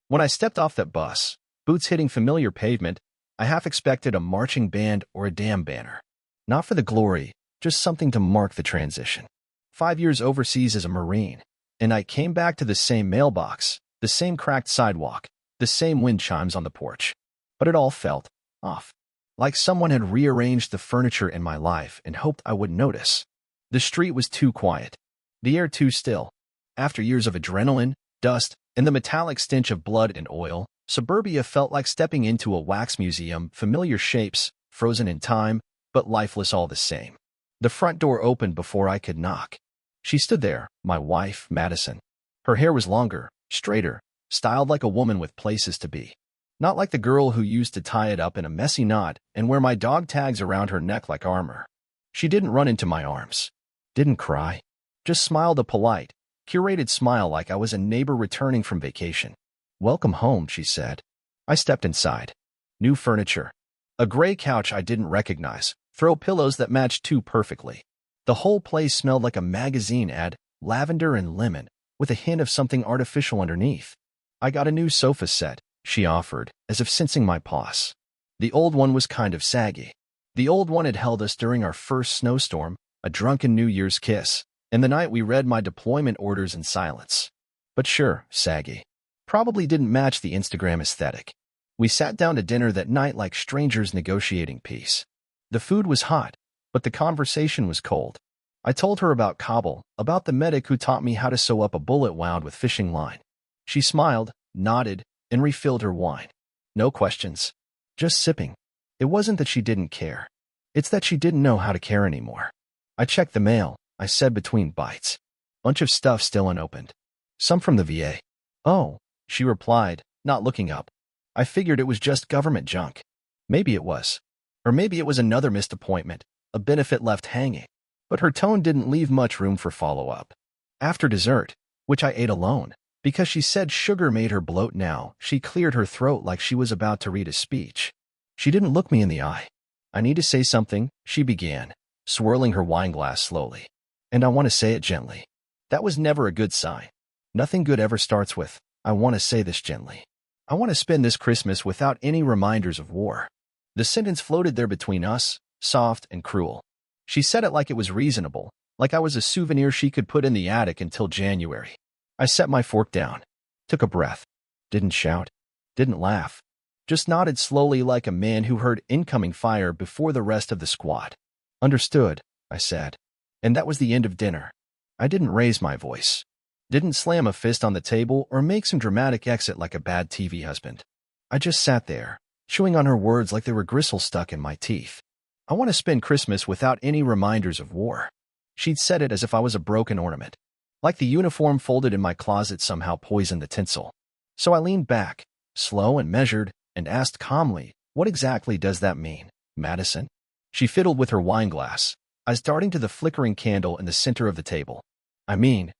When I stepped off that bus, boots hitting familiar pavement, I half expected a marching band or a damn banner. Not for the glory, just something to mark the transition. 5 years overseas as a Marine, and I came back to the same mailbox, the same cracked sidewalk, the same wind chimes on the porch. But it all felt off. Like someone had rearranged the furniture in my life and hoped I wouldn't notice. The street was too quiet. The air too still. After years of adrenaline, dust, and the metallic stench of blood and oil, suburbia felt like stepping into a wax museum, familiar shapes, frozen in time, but lifeless all the same. The front door opened before I could knock. She stood there, my wife, Madison. Her hair was longer, straighter, styled like a woman with places to be. Not like the girl who used to tie it up in a messy knot and wear my dog tags around her neck like armor. She didn't run into my arms. Didn't cry. Just smiled a polite, curated smile like I was a neighbor returning from vacation. "Welcome home," she said. I stepped inside. New furniture. A gray couch I didn't recognize. Throw pillows that matched too perfectly. The whole place smelled like a magazine ad, lavender and lemon, with a hint of something artificial underneath. "I got a new sofa set," she offered, as if sensing my pause. The old one was kind of saggy. The old one had held us during our first snowstorm, a drunken New Year's kiss, and the night we read my deployment orders in silence. But sure, saggy. Probably didn't match the Instagram aesthetic. We sat down to dinner that night like strangers negotiating peace. The food was hot, but the conversation was cold. I told her about Kabul, about the medic who taught me how to sew up a bullet wound with fishing line. She smiled, nodded, and refilled her wine. No questions. Just sipping. It wasn't that she didn't care. It's that she didn't know how to care anymore. I checked the mail, I said between bites. Bunch of stuff still unopened. Some from the VA. "Oh," she replied, not looking up. I figured it was just government junk. Maybe it was. Or maybe it was another missed appointment, a benefit left hanging. But her tone didn't leave much room for follow-up. After dessert, which I ate alone, because she said sugar made her bloat now, she cleared her throat like she was about to read a speech. She didn't look me in the eye. "I need to say something," she began, swirling her wine glass slowly. "And I want to say it gently." That was never a good sign. Nothing good ever starts with, "I want to say this gently." I want to spend this Christmas without any reminders of war. The sentence floated there between us, soft and cruel. She said it like it was reasonable, like I was a souvenir she could put in the attic until January. I set my fork down, took a breath, didn't shout, didn't laugh, just nodded slowly like a man who heard incoming fire before the rest of the squad. "Understood," I said. And that was the end of dinner. I didn't raise my voice. Didn't slam a fist on the table or make some dramatic exit like a bad TV husband. I just sat there, chewing on her words like they were gristle stuck in my teeth. "I want to spend Christmas without any reminders of war." She'd said it as if I was a broken ornament. Like the uniform folded in my closet somehow poisoned the tinsel. So I leaned back, slow and measured, and asked calmly, "What exactly does that mean, Madison?" She fiddled with her wine glass, eyes darting to the flickering candle in the center of the table. "I mean,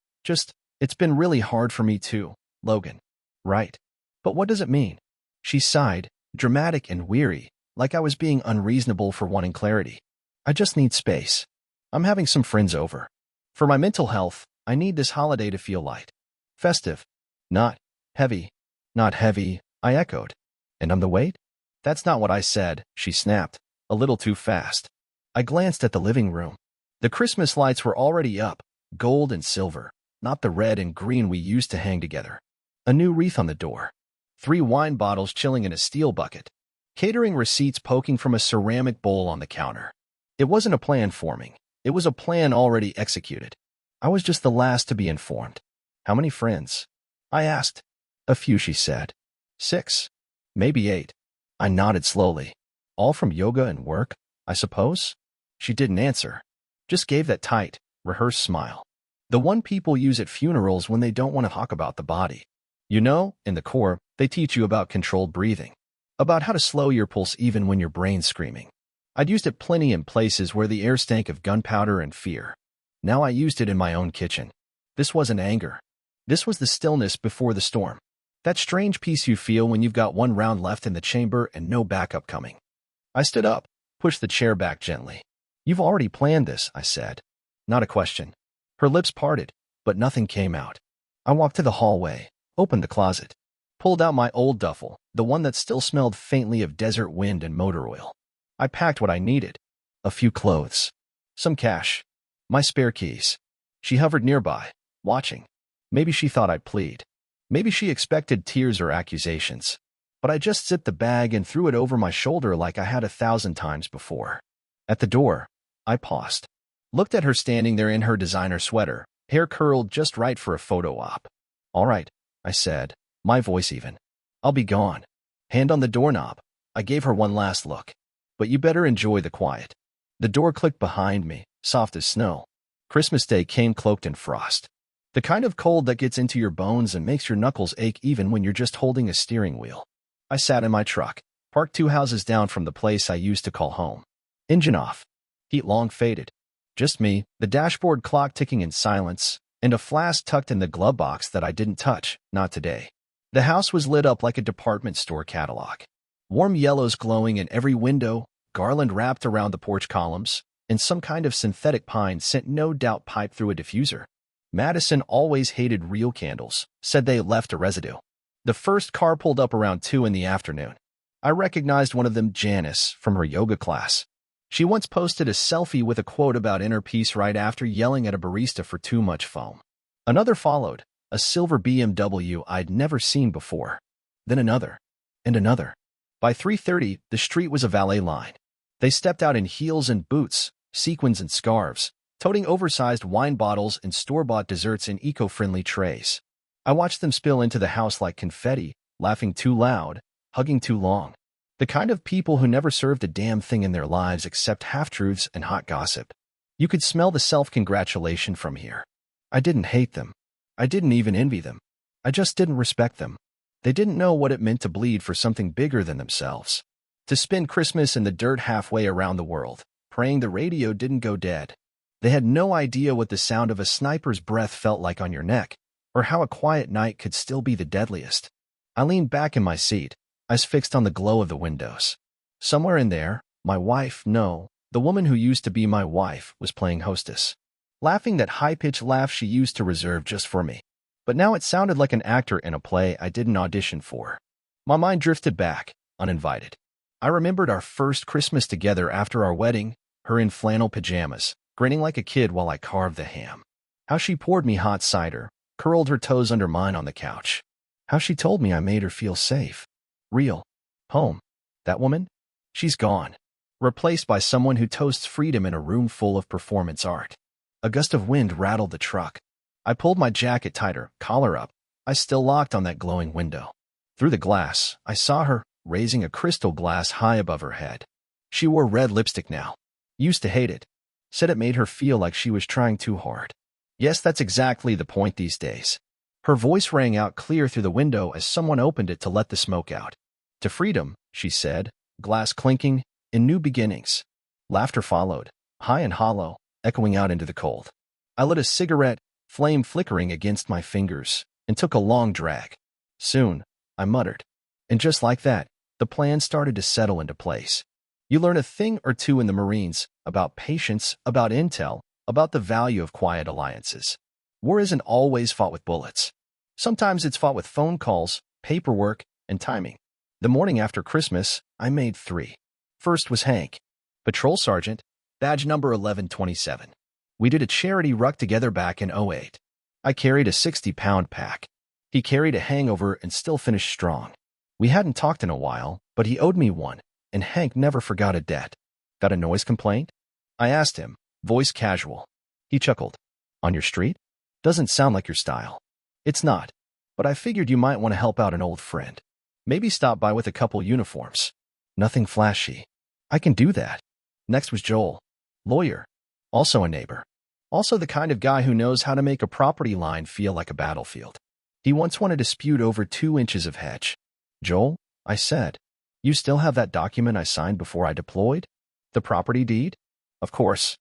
it's been really hard for me too, Logan." "Right. But what does it mean?" She sighed, dramatic and weary, like I was being unreasonable for wanting clarity. "I just need space. I'm having some friends over. For my mental health, I need this holiday to feel light. Festive. Not heavy." "Not heavy," I echoed. "And I'm the weight?" "That's not what I said," she snapped, a little too fast. I glanced at the living room. The Christmas lights were already up, gold and silver, not the red and green we used to hang together. A new wreath on the door. 3 wine bottles chilling in a steel bucket. Catering receipts poking from a ceramic bowl on the counter. It wasn't a plan forming. It was a plan already executed. I was just the last to be informed. "How many friends?" I asked. "A few," she said. 6. Maybe 8. I nodded slowly. "All from yoga and work, I suppose?" She didn't answer. Just gave that tight, rehearsed smile. The one people use at funerals when they don't want to talk about the body. You know, in the Corps, they teach you about controlled breathing. About how to slow your pulse even when your brain's screaming. I'd used it plenty in places where the air stank of gunpowder and fear. Now I used it in my own kitchen. This wasn't anger. This was the stillness before the storm. That strange peace you feel when you've got 1 round left in the chamber and no backup coming. I stood up, pushed the chair back gently. "You've already planned this," I said. Not a question. Her lips parted, but nothing came out. I walked to the hallway, opened the closet. Pulled out my old duffel, the one that still smelled faintly of desert wind and motor oil. I packed what I needed. A few clothes. Some cash. My spare keys. She hovered nearby, watching. Maybe she thought I'd plead. Maybe she expected tears or accusations. But I just zipped the bag and threw it over my shoulder like I had 1,000 times before. At the door, I paused. Looked at her standing there in her designer sweater, hair curled just right for a photo op. "All right," I said, my voice even. "I'll be gone." Hand on the doorknob. I gave her one last look. "But you better enjoy the quiet." The door clicked behind me, soft as snow. Christmas Day came cloaked in frost. The kind of cold that gets into your bones and makes your knuckles ache even when you're just holding a steering wheel. I sat in my truck, parked 2 houses down from the place I used to call home. Engine off. Heat long faded. Just me, the dashboard clock ticking in silence, and a flask tucked in the glove box that I didn't touch, not today. The house was lit up like a department store catalog. Warm yellows glowing in every window, garland wrapped around the porch columns, and some kind of synthetic pine scent no doubt piped through a diffuser. Madison always hated real candles, said they left a residue. The first car pulled up around 2 in the afternoon. I recognized one of them, Janice, from her yoga class. She once posted a selfie with a quote about inner peace right after yelling at a barista for too much foam. Another followed, a silver BMW I'd never seen before. Then another. And another. By 3:30, the street was a valet line. They stepped out in heels and boots, sequins and scarves, toting oversized wine bottles and store-bought desserts in eco-friendly trays. I watched them spill into the house like confetti, laughing too loud, hugging too long. The kind of people who never served a damn thing in their lives except half-truths and hot gossip. You could smell the self-congratulation from here. I didn't hate them. I didn't even envy them. I just didn't respect them. They didn't know what it meant to bleed for something bigger than themselves. To spend Christmas in the dirt halfway around the world, praying the radio didn't go dead. They had no idea what the sound of a sniper's breath felt like on your neck, or how a quiet night could still be the deadliest. I leaned back in my seat, eyes fixed on the glow of the windows. Somewhere in there, my wife, no, the woman who used to be my wife, was playing hostess. Laughing that high-pitched laugh she used to reserve just for me. But now it sounded like an actor in a play I didn't audition for. My mind drifted back, uninvited. I remembered our first Christmas together after our wedding, her in flannel pajamas, grinning like a kid while I carved the ham. How she poured me hot cider, curled her toes under mine on the couch. How she told me I made her feel safe. Real. Home. That woman? She's gone. Replaced by someone who toasts freedom in a room full of performance art. A gust of wind rattled the truck. I pulled my jacket tighter, collar up, eyes still locked on that glowing window. Through the glass, I saw her, raising a crystal glass high above her head. She wore red lipstick now. Used to hate it. Said it made her feel like she was trying too hard. Yes, that's exactly the point these days. Her voice rang out clear through the window as someone opened it to let the smoke out. "To freedom," she said, glass clinking, "in new beginnings." Laughter followed, high and hollow, echoing out into the cold. I lit a cigarette, flame flickering against my fingers, and took a long drag. "Soon," I muttered. And just like that, the plan started to settle into place. You learn a thing or two in the Marines about patience, about intel, about the value of quiet alliances. War isn't always fought with bullets. Sometimes it's fought with phone calls, paperwork, and timing. The morning after Christmas, I made 3. First was Hank, patrol sergeant, badge number 1127. We did a charity ruck together back in '08. I carried a 60-pound pack. He carried a hangover and still finished strong. We hadn't talked in a while, but he owed me one, and Hank never forgot a debt. "Got a noise complaint?" I asked him, voice casual. He chuckled. "On your street? Doesn't sound like your style." "It's not, but I figured you might want to help out an old friend. Maybe stop by with a couple uniforms. Nothing flashy." "I can do that." Next was Joel, lawyer, also a neighbor. Also the kind of guy who knows how to make a property line feel like a battlefield. He once won a dispute over 2 inches of hedge. "Joel," I said, "you still have that document I signed before I deployed? The property deed?" "Of course.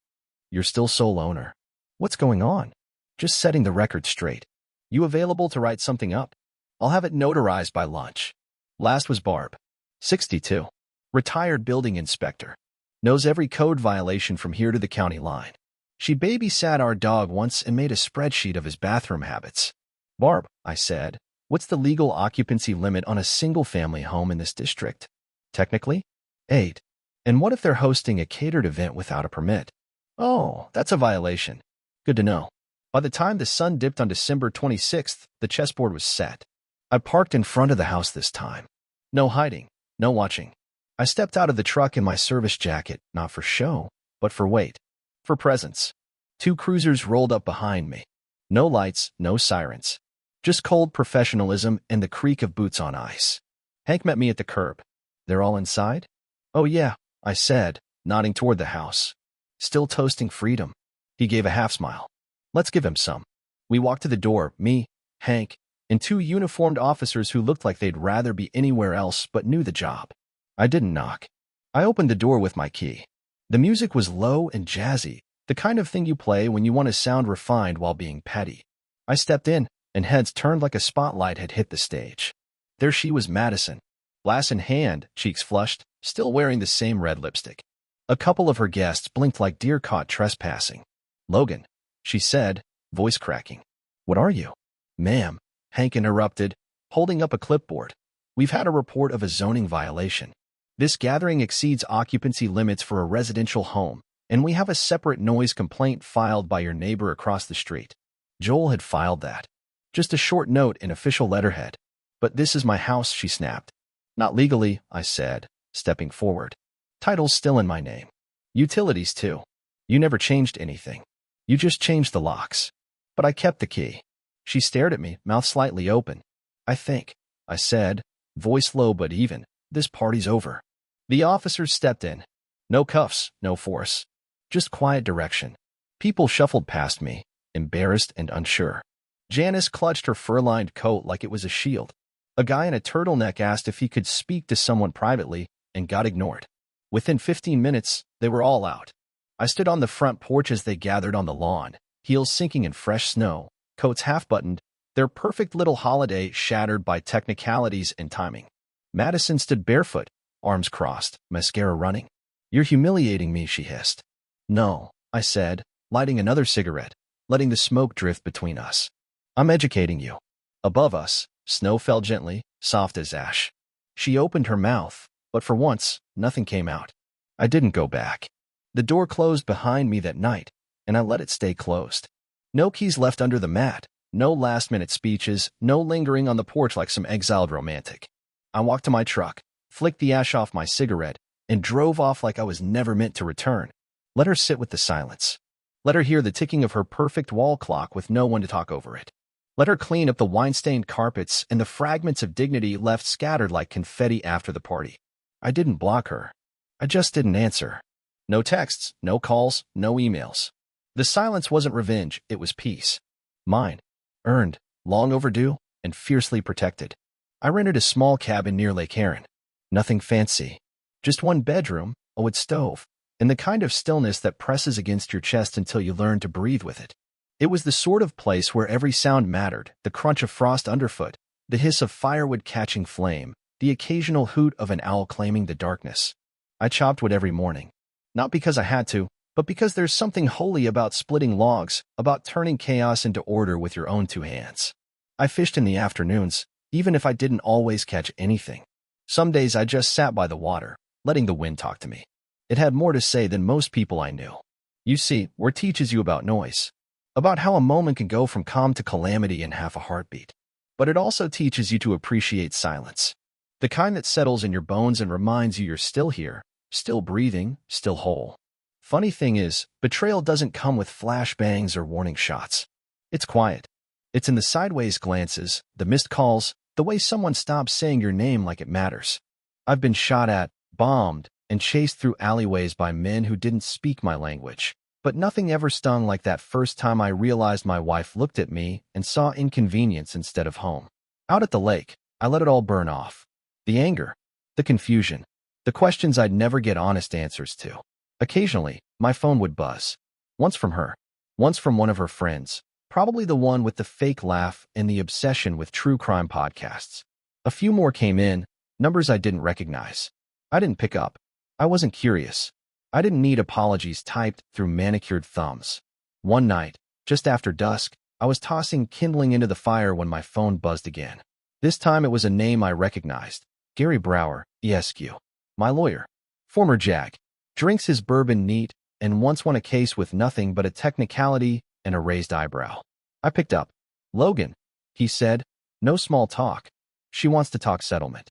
You're still sole owner." "What's going on?" "Just setting the record straight. You available to write something up? I'll have it notarized by lunch." Last was Barb, 62, retired building inspector. Knows every code violation from here to the county line. She babysat our dog once and made a spreadsheet of his bathroom habits. "Barb," I said, What's the legal occupancy limit on a single-family home in this district? Technically, 8. And what if they're hosting a catered event without a permit? Oh, that's a violation. Good to know. By the time the sun dipped on December 26th, the chessboard was set. I parked in front of the house this time. No hiding, no watching. I stepped out of the truck in my service jacket, not for show, but for weight. For presence. 2 cruisers rolled up behind me. No lights, no sirens. Just cold professionalism and the creak of boots on ice. Hank met me at the curb. They're all inside? Oh yeah, I said, nodding toward the house. Still toasting freedom. He gave a half smile. Let's give him some. We walked to the door, me, Hank, and 2 uniformed officers who looked like they'd rather be anywhere else but knew the job. I didn't knock. I opened the door with my key. The music was low and jazzy, the kind of thing you play when you want to sound refined while being petty. I stepped in, and heads turned like a spotlight had hit the stage. There she was, Madison. Glass in hand, cheeks flushed, still wearing the same red lipstick. A couple of her guests blinked like deer caught trespassing. Logan, she said, voice cracking. What are you? Ma'am, Hank interrupted, holding up a clipboard. We've had a report of a zoning violation. This gathering exceeds occupancy limits for a residential home, and we have a separate noise complaint filed by your neighbor across the street. Joel had filed that. Just a short note in official letterhead. But this is my house, she snapped. Not legally, I said, stepping forward. Title's still in my name. Utilities, too. You never changed anything. You just changed the locks. But I kept the key. She stared at me, mouth slightly open. I think, I said, voice low but even, this party's over. The officers stepped in. No cuffs, no force. Just quiet direction. People shuffled past me, embarrassed and unsure. Janice clutched her fur-lined coat like it was a shield. A guy in a turtleneck asked if he could speak to someone privately and got ignored. Within 15 minutes, they were all out. I stood on the front porch as they gathered on the lawn, heels sinking in fresh snow, coats half-buttoned, their perfect little holiday shattered by technicalities and timing. Madison stood barefoot, arms crossed, mascara running. You're humiliating me, she hissed. No, I said, lighting another cigarette, letting the smoke drift between us. I'm educating you. Above us, snow fell gently, soft as ash. She opened her mouth, but for once, nothing came out. I didn't go back. The door closed behind me that night, and I let it stay closed. No keys left under the mat, no last-minute speeches, no lingering on the porch like some exiled romantic. I walked to my truck, flicked the ash off my cigarette, and drove off like I was never meant to return. Let her sit with the silence. Let her hear the ticking of her perfect wall clock with no one to talk over it. Let her clean up the wine-stained carpets and the fragments of dignity left scattered like confetti after the party. I didn't block her. I just didn't answer. No texts, no calls, no emails. The silence wasn't revenge, it was peace. Mine. Earned, long overdue, and fiercely protected. I rented a small cabin near Lake Heron. Nothing fancy. Just one bedroom, a wood stove, and the kind of stillness that presses against your chest until you learn to breathe with it. It was the sort of place where every sound mattered, the crunch of frost underfoot, the hiss of firewood catching flame, the occasional hoot of an owl claiming the darkness. I chopped wood every morning. Not because I had to, but because there's something holy about splitting logs, about turning chaos into order with your own 2 hands. I fished in the afternoons, even if I didn't always catch anything. Some days I just sat by the water, letting the wind talk to me. It had more to say than most people I knew. You see, where teaches you about noise. About how a moment can go from calm to calamity in half a heartbeat. But it also teaches you to appreciate silence. The kind that settles in your bones and reminds you you're still here, still breathing, still whole. Funny thing is, betrayal doesn't come with flashbangs or warning shots. It's quiet. It's in the sideways glances, the missed calls, the way someone stops saying your name like it matters. I've been shot at, bombed, and chased through alleyways by men who didn't speak my language. But nothing ever stung like that first time I realized my wife looked at me and saw inconvenience instead of home. Out at the lake, I let it all burn off. The anger, the confusion, the questions I'd never get honest answers to. Occasionally, my phone would buzz. Once from her, once from one of her friends, probably the one with the fake laugh and the obsession with true crime podcasts. A few more came in, numbers I didn't recognize. I didn't pick up. I wasn't curious. I didn't need apologies typed through manicured thumbs. One night, just after dusk, I was tossing kindling into the fire when my phone buzzed again. This time it was a name I recognized. Gary Brower, ESQ. My lawyer. Former JAG. Drinks his bourbon neat and once won a case with nothing but a technicality and a raised eyebrow. I picked up. Logan, he said. No small talk. She wants to talk settlement.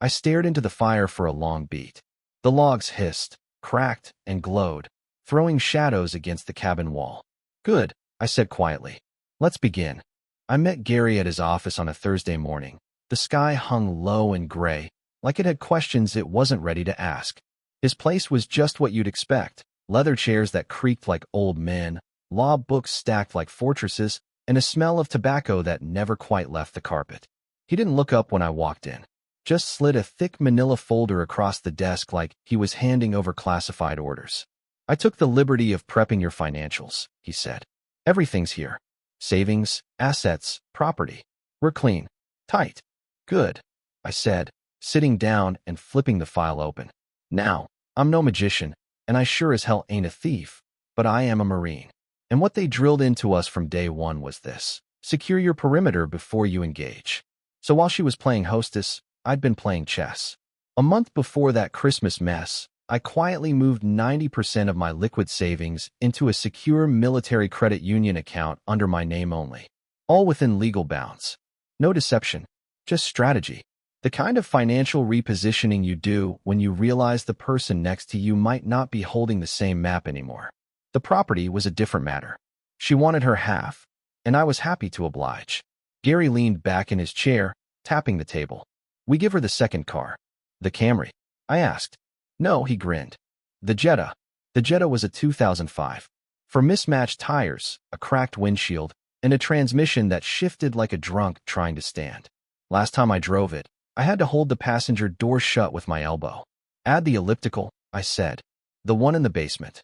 I stared into the fire for a long beat. The logs hissed, cracked, and glowed, throwing shadows against the cabin wall. Good, I said quietly. Let's begin. I met Gary at his office on a Thursday morning. The sky hung low and gray, like it had questions it wasn't ready to ask. His place was just what you'd expect. Leather chairs that creaked like old men, law books stacked like fortresses, and a smell of tobacco that never quite left the carpet. He didn't look up when I walked in, just slid a thick manila folder across the desk like he was handing over classified orders. I took the liberty of prepping your financials, he said. Everything's here. Savings, assets, property. We're clean. Tight. Good, I said, sitting down and flipping the file open. Now, I'm no magician, and I sure as hell ain't a thief, but I am a Marine. And what they drilled into us from day one was this: secure your perimeter before you engage. So while she was playing hostess, I'd been playing chess. A month before that Christmas mess, I quietly moved 90% of my liquid savings into a secure military credit union account under my name only. All within legal bounds. No deception, just strategy. The kind of financial repositioning you do when you realize the person next to you might not be holding the same map anymore. The property was a different matter. She wanted her half, and I was happy to oblige. Gary leaned back in his chair, tapping the table. We give her the second car. The Camry? I asked. No, he grinned. The Jetta. The Jetta was a 2005. For mismatched tires, a cracked windshield, and a transmission that shifted like a drunk trying to stand. Last time I drove it, I had to hold the passenger door shut with my elbow. Add the elliptical, I said. The one in the basement.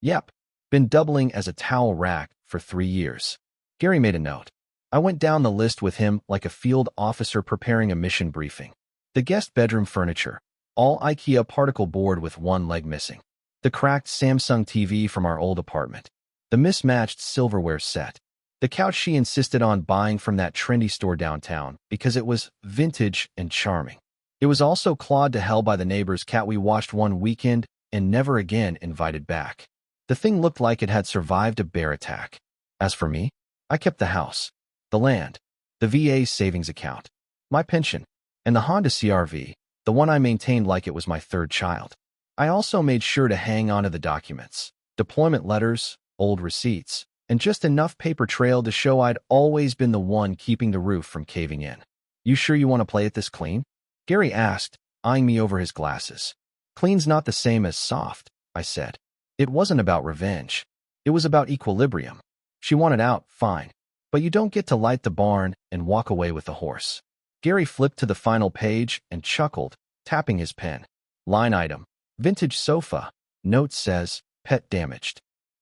Yep. Been doubling as a towel rack for 3 years. Gary made a note. I went down the list with him like a field officer preparing a mission briefing. The guest bedroom furniture. All IKEA particle board with one leg missing. The cracked Samsung TV from our old apartment. The mismatched silverware set. The couch she insisted on buying from that trendy store downtown because it was vintage and charming. It was also clawed to hell by the neighbor's cat we watched one weekend and never again invited back. The thing looked like it had survived a bear attack. As for me, I kept the house, the land, the VA savings account, my pension, and the Honda CR-V, the one I maintained like it was my third child. I also made sure to hang on to the documents, deployment letters, old receipts, and just enough paper trail to show I'd always been the one keeping the roof from caving in. You sure you want to play it this clean? Gary asked, eyeing me over his glasses. Clean's not the same as soft, I said. It wasn't about revenge. It was about equilibrium. She wanted out, fine. But you don't get to light the barn and walk away with the horse. Gary flipped to the final page and chuckled, tapping his pen. Line item. Vintage sofa. Note says, pet damaged.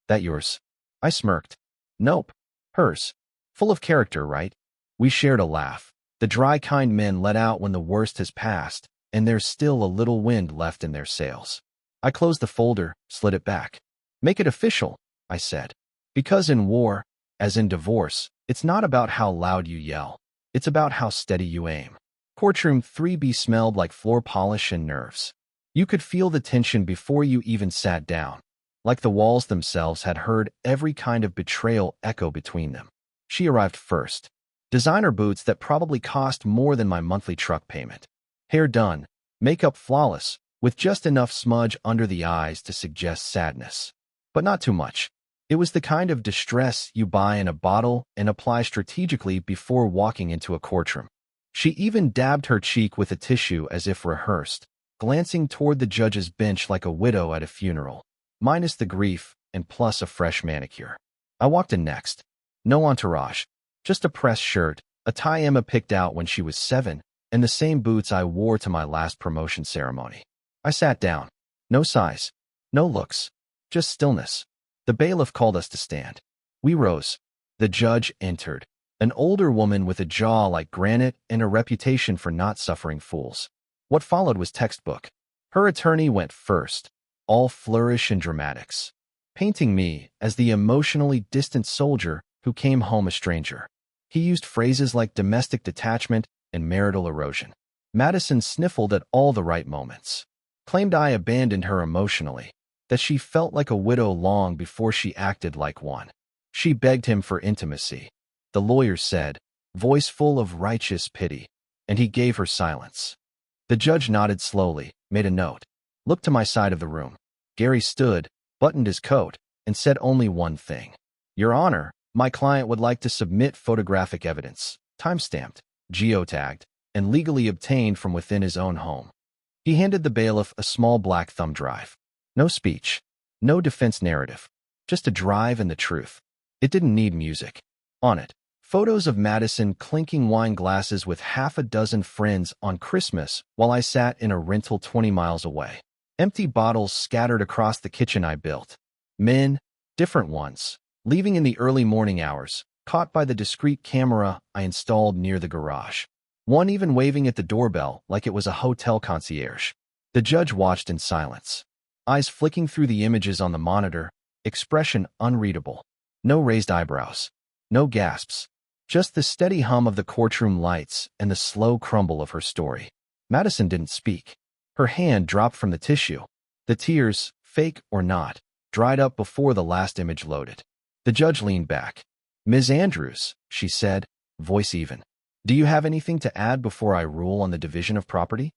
That yours? I smirked. Nope. Hers. Full of character, right? We shared a laugh. The dry kind men let out when the worst has passed, and there's still a little wind left in their sails. I closed the folder, slid it back. Make it official, I said. Because in war, as in divorce, it's not about how loud you yell. It's about how steady you aim. Courtroom 3B smelled like floor polish and nerves. You could feel the tension before you even sat down. Like the walls themselves had heard every kind of betrayal echo between them. She arrived first. Designer boots that probably cost more than my monthly truck payment. Hair done, makeup flawless, with just enough smudge under the eyes to suggest sadness. But not too much. It was the kind of distress you buy in a bottle and apply strategically before walking into a courtroom. She even dabbed her cheek with a tissue as if rehearsed, glancing toward the judge's bench like a widow at a funeral. Minus the grief and plus a fresh manicure. I walked in next. No entourage. Just a pressed shirt, a tie Emma picked out when she was 7, and the same boots I wore to my last promotion ceremony. I sat down. No sighs. No looks. Just stillness. The bailiff called us to stand. We rose. The judge entered. An older woman with a jaw like granite and a reputation for not suffering fools. What followed was textbook. Her attorney went first, all flourish and dramatics, painting me as the emotionally distant soldier who came home a stranger. He used phrases like domestic detachment and marital erosion. Madison sniffled at all the right moments. Claimed I abandoned her emotionally, that she felt like a widow long before she acted like one. She begged him for intimacy, the lawyer said, voice full of righteous pity, and he gave her silence. The judge nodded slowly, made a note, looked to my side of the room. Gary stood, buttoned his coat, and said only one thing. Your Honor, my client would like to submit photographic evidence, time-stamped, geotagged, and legally obtained from within his own home. He handed the bailiff a small black thumb drive. No speech, no defense narrative, just a drive and the truth. It didn't need music. On it, photos of Madison clinking wine glasses with half a dozen friends on Christmas while I sat in a rental 20 miles away. Empty bottles scattered across the kitchen I built. Men, different ones, leaving in the early morning hours, caught by the discreet camera I installed near the garage. One even waving at the doorbell like it was a hotel concierge. The judge watched in silence, eyes flicking through the images on the monitor, expression unreadable. No raised eyebrows, no gasps, just the steady hum of the courtroom lights and the slow crumble of her story. Madison didn't speak. Her hand dropped from the tissue. The tears, fake or not, dried up before the last image loaded. The judge leaned back. Ms. Andrews, she said, voice even. Do you have anything to add before I rule on the division of property?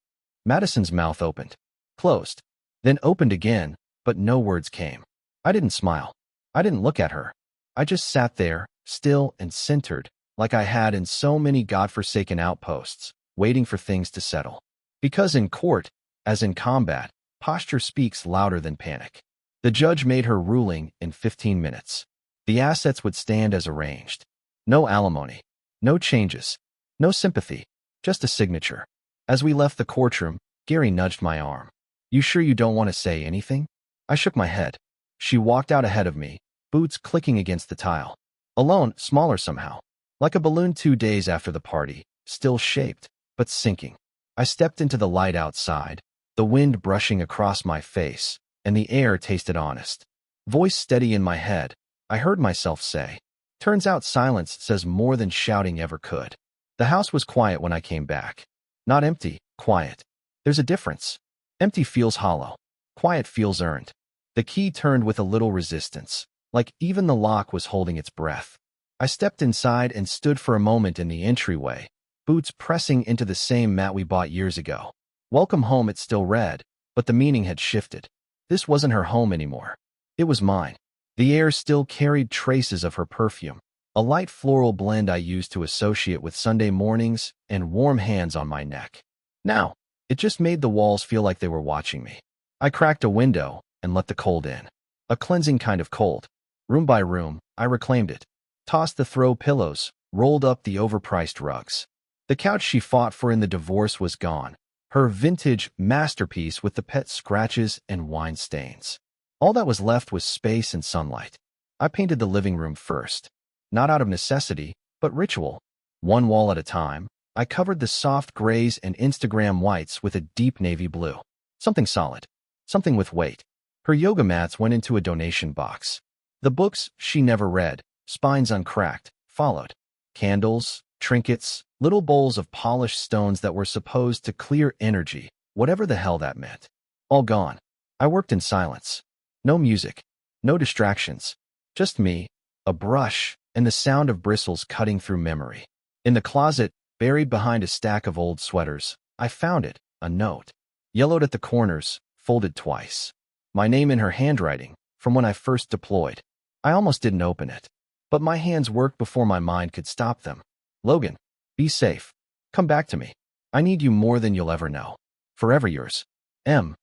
Madison's mouth opened, closed, then opened again, but no words came. I didn't smile. I didn't look at her. I just sat there, still and centered, like I had in so many godforsaken outposts, waiting for things to settle. Because in court, as in combat, posture speaks louder than panic. The judge made her ruling in 15 minutes. The assets would stand as arranged. No alimony, no changes, no sympathy, just a signature. As we left the courtroom, Gary nudged my arm. You sure you don't want to say anything? I shook my head. She walked out ahead of me, boots clicking against the tile. Alone, smaller somehow. Like a balloon 2 days after the party, still shaped, but sinking. I stepped into the light outside, the wind brushing across my face, and the air tasted honest. Voice steady in my head, I heard myself say, turns out silence says more than shouting ever could. The house was quiet when I came back. Not empty, quiet. There's a difference. Empty feels hollow. Quiet feels earned. The key turned with a little resistance, like even the lock was holding its breath. I stepped inside and stood for a moment in the entryway, boots pressing into the same mat we bought years ago. Welcome home, it still read, but the meaning had shifted. This wasn't her home anymore. It was mine. The air still carried traces of her perfume, a light floral blend I used to associate with Sunday mornings and warm hands on my neck. Now, it just made the walls feel like they were watching me. I cracked a window and let the cold in. A cleansing kind of cold. Room by room, I reclaimed it. Tossed the throw pillows, rolled up the overpriced rugs. The couch she fought for in the divorce was gone. Her vintage masterpiece with the pet scratches and wine stains. All that was left was space and sunlight. I painted the living room first. Not out of necessity, but ritual. One wall at a time, I covered the soft grays and Instagram whites with a deep navy blue. Something solid. Something with weight. Her yoga mats went into a donation box. The books she never read, spines uncracked, followed. Candles, trinkets, little bowls of polished stones that were supposed to clear energy, whatever the hell that meant. All gone. I worked in silence. No music. No distractions. Just me, a brush, and the sound of bristles cutting through memory. In the closet, buried behind a stack of old sweaters, I found it, a note. Yellowed at the corners, folded twice. My name in her handwriting, from when I first deployed. I almost didn't open it. But my hands worked before my mind could stop them. Logan, be safe. Come back to me. I need you more than you'll ever know. Forever yours. M.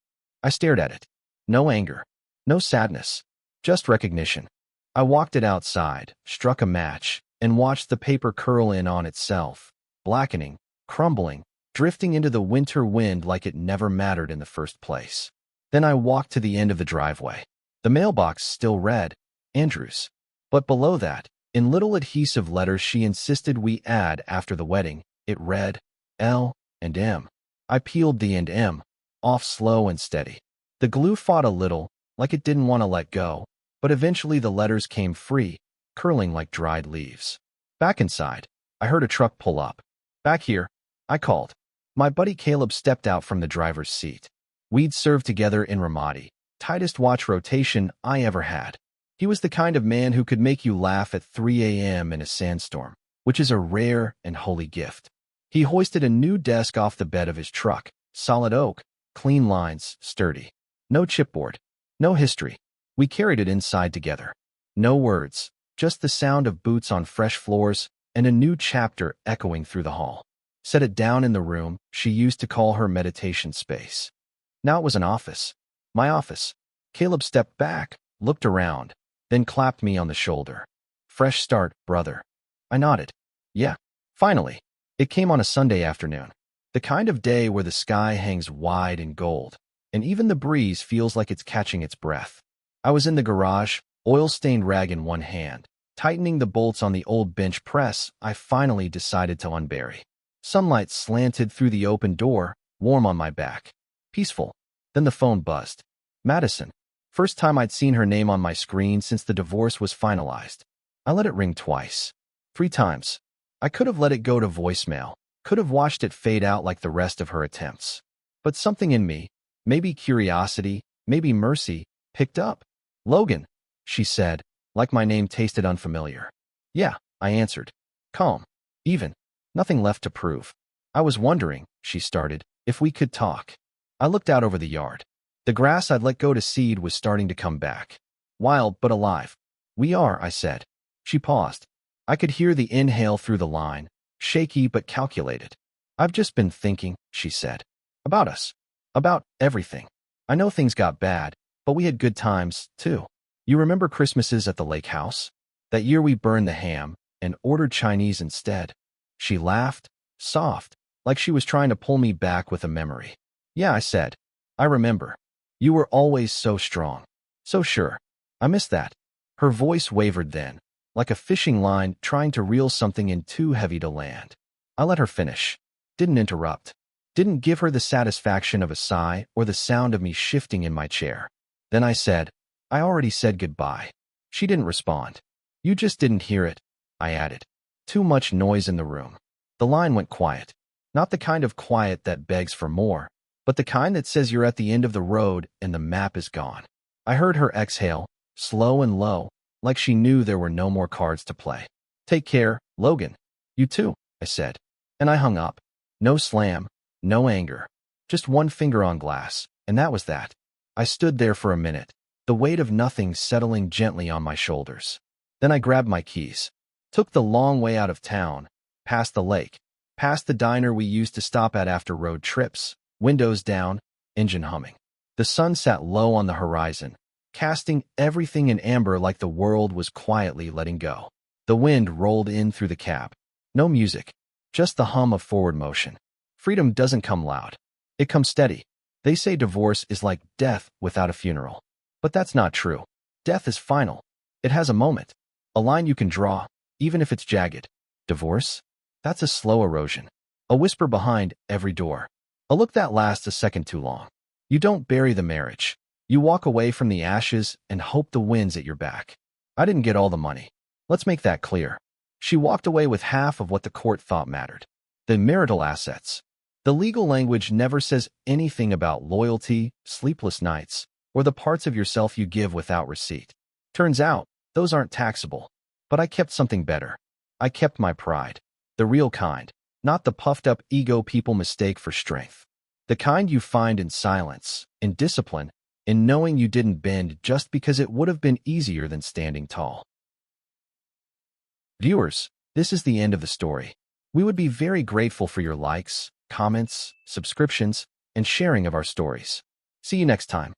I stared at it. No anger. No sadness. Just recognition. I walked it outside, struck a match, and watched the paper curl in on itself, blackening, crumbling, drifting into the winter wind like it never mattered in the first place. Then I walked to the end of the driveway. The mailbox still read, Andrews. But below that, in little adhesive letters she insisted we add after the wedding, it read, L and M. I peeled the and M off slow and steady. The glue fought a little, like it didn't want to let go, but eventually the letters came free, curling like dried leaves. Back inside, I heard a truck pull up. Back here, I called. My buddy Caleb stepped out from the driver's seat. We'd served together in Ramadi, tightest watch rotation I ever had. He was the kind of man who could make you laugh at 3 a.m. in a sandstorm, which is a rare and holy gift. He hoisted a new desk off the bed of his truck, solid oak, clean lines, sturdy. No chipboard, no history. We carried it inside together. No words, just the sound of boots on fresh floors and a new chapter echoing through the hall. Set it down in the room she used to call her meditation space. Now it was an office. My office. Caleb stepped back, looked around, then clapped me on the shoulder. Fresh start, brother. I nodded. Yeah, finally. It came on a Sunday afternoon. The kind of day where the sky hangs wide in gold, and even the breeze feels like it's catching its breath. I was in the garage, oil-stained rag in one hand, tightening the bolts on the old bench press I finally decided to unbury. Sunlight slanted through the open door, warm on my back. Peaceful. Then the phone buzzed. Madison. First time I'd seen her name on my screen since the divorce was finalized. I let it ring twice. 3 times. I could have let it go to voicemail, could have watched it fade out like the rest of her attempts. But something in me, maybe curiosity, maybe mercy, picked up. Logan, she said, like my name tasted unfamiliar. Yeah, I answered. Calm. Even. Nothing left to prove. I was wondering, she started, if we could talk. I looked out over the yard. The grass I'd let go to seed was starting to come back. Wild but alive. We are, I said. She paused. I could hear the inhale through the line, shaky but calculated. I've just been thinking, she said. About us. About everything. I know things got bad, but we had good times, too. You remember Christmases at the lake house? That year we burned the ham and ordered Chinese instead. She laughed, soft, like she was trying to pull me back with a memory. Yeah, I said. I remember. You were always so strong. So sure. I miss that. Her voice wavered then, like a fishing line trying to reel something in too heavy to land. I let her finish. Didn't interrupt. Didn't give her the satisfaction of a sigh or the sound of me shifting in my chair. Then I said, I already said goodbye. She didn't respond. You just didn't hear it, I added. Too much noise in the room. The line went quiet. Not the kind of quiet that begs for more, but the kind that says you're at the end of the road and the map is gone. I heard her exhale, slow and low, like she knew there were no more cards to play. Take care, Logan. You too, I said. And I hung up. No slam, no anger. Just one finger on glass, and that was that. I stood there for a minute, the weight of nothing settling gently on my shoulders. Then I grabbed my keys. Took the long way out of town, past the lake, past the diner we used to stop at after road trips, windows down, engine humming. The sun sat low on the horizon, casting everything in amber like the world was quietly letting go. The wind rolled in through the cab. No music, just the hum of forward motion. Freedom doesn't come loud. It comes steady. They say divorce is like death without a funeral. But that's not true. Death is final. It has a moment, a line you can draw, even if it's jagged. Divorce? That's a slow erosion. A whisper behind every door. A look that lasts a second too long. You don't bury the marriage. You walk away from the ashes and hope the wind's at your back. I didn't get all the money. Let's make that clear. She walked away with half of what the court thought mattered. The marital assets. The legal language never says anything about loyalty, sleepless nights, or the parts of yourself you give without receipt. Turns out, those aren't taxable. But I kept something better. I kept my pride. The real kind, not the puffed-up ego people mistake for strength. The kind you find in silence, in discipline, in knowing you didn't bend just because it would have been easier than standing tall. Viewers, this is the end of the story. We would be very grateful for your likes, comments, subscriptions, and sharing of our stories. See you next time.